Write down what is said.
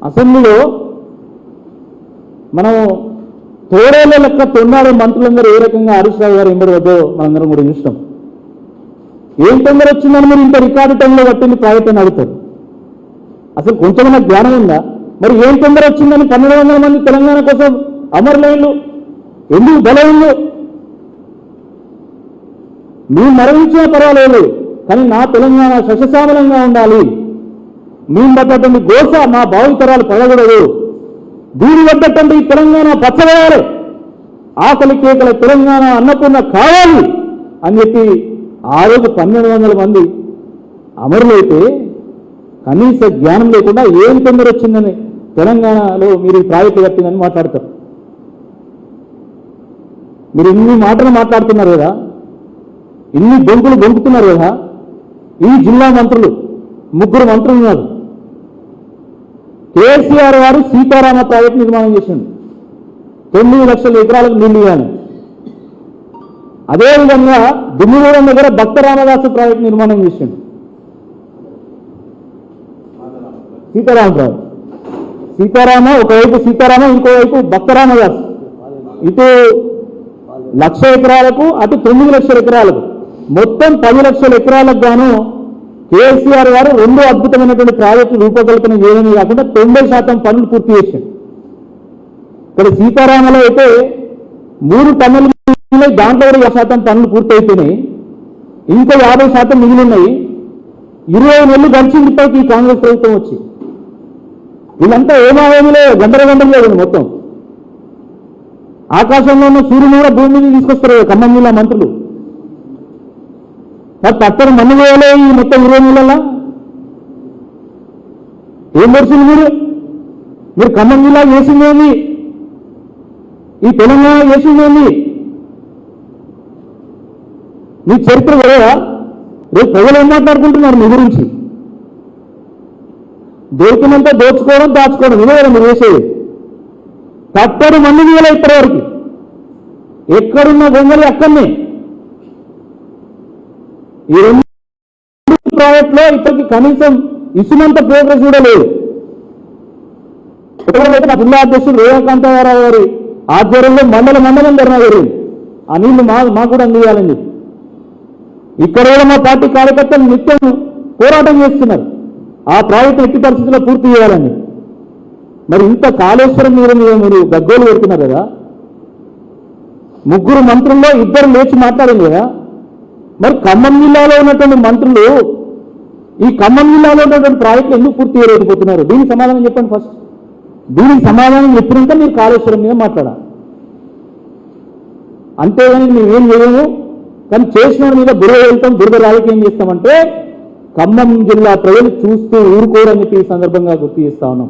అసెంబ్లీలో మనం తోడేళ్ల లెక్క తొన్నాడు మంత్రులందరూ ఏ రకంగా హరీష్ రావు గారు ఎంబడి వద్దో మనందరం కూడా చూస్తాం. ఏం తొందర వచ్చిందని మీరు ఇంత రికార్డు టైంలో కట్టింది ప్రైవేట్ అని అడుగుతారు. అసలు కొంచెమైనా జ్ఞానం ఉందా? మరి ఏం తొందర వచ్చిందని 1200 మంది తెలంగాణ కోసం అమరులైన్లు ఎందుకు బలైన్లు? మీరు మరణించినా పర్వాలేదు, కానీ నా తెలంగాణ శశశామలంగా ఉండాలి. మేము పడ్డటువంటి గోస మా భావితరాలు పడకూడదు. దీని పడ్డటువంటి తెలంగాణ పచ్చవేయాలి, ఆకలి కేకల తెలంగాణ అన్నపూర్ణ కావాలి అని చెప్పి ఆ రోజు 1200 మంది అమరులైతే కనీస జ్ఞానం లేకుండా ఏం తొందర వచ్చిందని తెలంగాణలో మీరు ప్రాజెక్టు కట్టిందని మాట్లాడతారు. మీరు ఇన్ని మాటలు మాట్లాడుతున్నారు కదా, ఇన్ని బొంకులు బొంకుతున్నారు కదా. ఈ జిల్లా మంత్రులు 3 మంత్రులు ఉన్నారు. కేసీఆర్ గారు సీతారామ ప్రాజెక్టు నిర్మాణం చేసిండు, 9 లక్షల ఎకరాలకు నీళ్లు ఇవ్వాలి. అదేవిధంగా దుమ్మిగూడెం దగ్గర భక్త రామదాసు ప్రాజెక్టు నిర్మాణం చేసిండు. సీతారామ ఒకవైపు సీతారామ, ఇంకోవైపు భక్త రామదాసు. ఇటు 1,00,000 ఎకరాలకు, అటు 9 లక్షల ఎకరాలకు, మొత్తం 10 లక్షల ఎకరాలకు గాను కేసీఆర్ గారు 2 అద్భుతమైనటువంటి ప్రాజెక్టులు రూపకల్పన చేయడమే కాకుండా 90% పనులు పూర్తి చేశారు. ఇక్కడ సీతారామలో అయితే 3 టన్నులు మిగిలినాయి, దాంట్లో కూడా 50% పనులు పూర్తి అయిపోయినాయి. ఇంకా 50% మిగిలినాయి. 20 నెలలు గడిచింది ఇప్పటికి ఈ కాంగ్రెస్ ప్రభుత్వం వచ్చి. వీళ్ళంతా ఏమావేమిలే గందరగండం లేదు. మొత్తం ఆకాశంలో ఉన్న సూర్యుని కూడా భూమి మీద తీసుకొస్తారు ఖమ్మం జిల్లా మంత్రులు. మరి తప్పని మన్ను వేయాలి ఈ మొత్తం 20 నెలల. ఏం పరిస్థితి మీరు ఖమ్మం జిల్లా చేసిందేమి, ఈ తెలంగాణ చేసిందేమి? మీ చరిత్ర కూడా రేపు ప్రజలు ఏం మాట్లాడుకుంటున్నారు మీ గురించి? దొరికినంత దోచుకోవడం, దాచుకోవడం, ఇదే కదా మీరు చేసేది. తప్పని మంది వేల ఇప్పటివరకు ఎక్కడున్న గొంగలి అక్కడనే. ఈ 2 ప్రాజెక్టులో ఇప్పటికి కనీసం ఇసుమంత ప్రోగ్రెస్ కూడా లేదు. మా జిల్లా అధ్యక్షుడు రేవకాంతారావు గారి ఆధ్వర్యంలో మండలం ధర్నా జరిగింది. ఆ నీళ్లు మాకు కూడా అందియాలని చెప్పి ఇక్కడ కూడా మా పార్టీ కార్యకర్తలు నిత్యం పోరాటం చేస్తున్నారు. ఆ ప్రాజెక్టు ఎట్టి పరిస్థితుల్లో పూర్తి చేయాలని. మరి ఇంత కాళేశ్వరం మీద మీరు గగ్గోలు పెడుతున్నారు కదా. 3 మంత్రుల్లో 2 లేచి మాట్లాడింది కదా. మరి ఖమ్మం జిల్లాలో ఉన్నటువంటి మంత్రులు ఈ ఖమ్మం జిల్లాలో ఉన్నటువంటి ప్రాజెక్టులు ఎందుకు పూర్తి చేయలేకపోతున్నారు? దీనికి సమాధానం చెప్పండి ఫస్ట్. దీనికి సమాధానం చెప్పినాక మీరు కాళేశ్వరం మీద మాట్లాడాలి. అంతేగాని మేమేం చేయము, కానీ చేసిన మీద బురద వెళ్తాం, బురద రాజకీయం చేస్తామంటే ఖమ్మం జిల్లా ప్రజలు చూస్తూ ఊరుకోరని చెప్పి ఈ సందర్భంగా గుర్తు చేస్తా ఉన్నాం.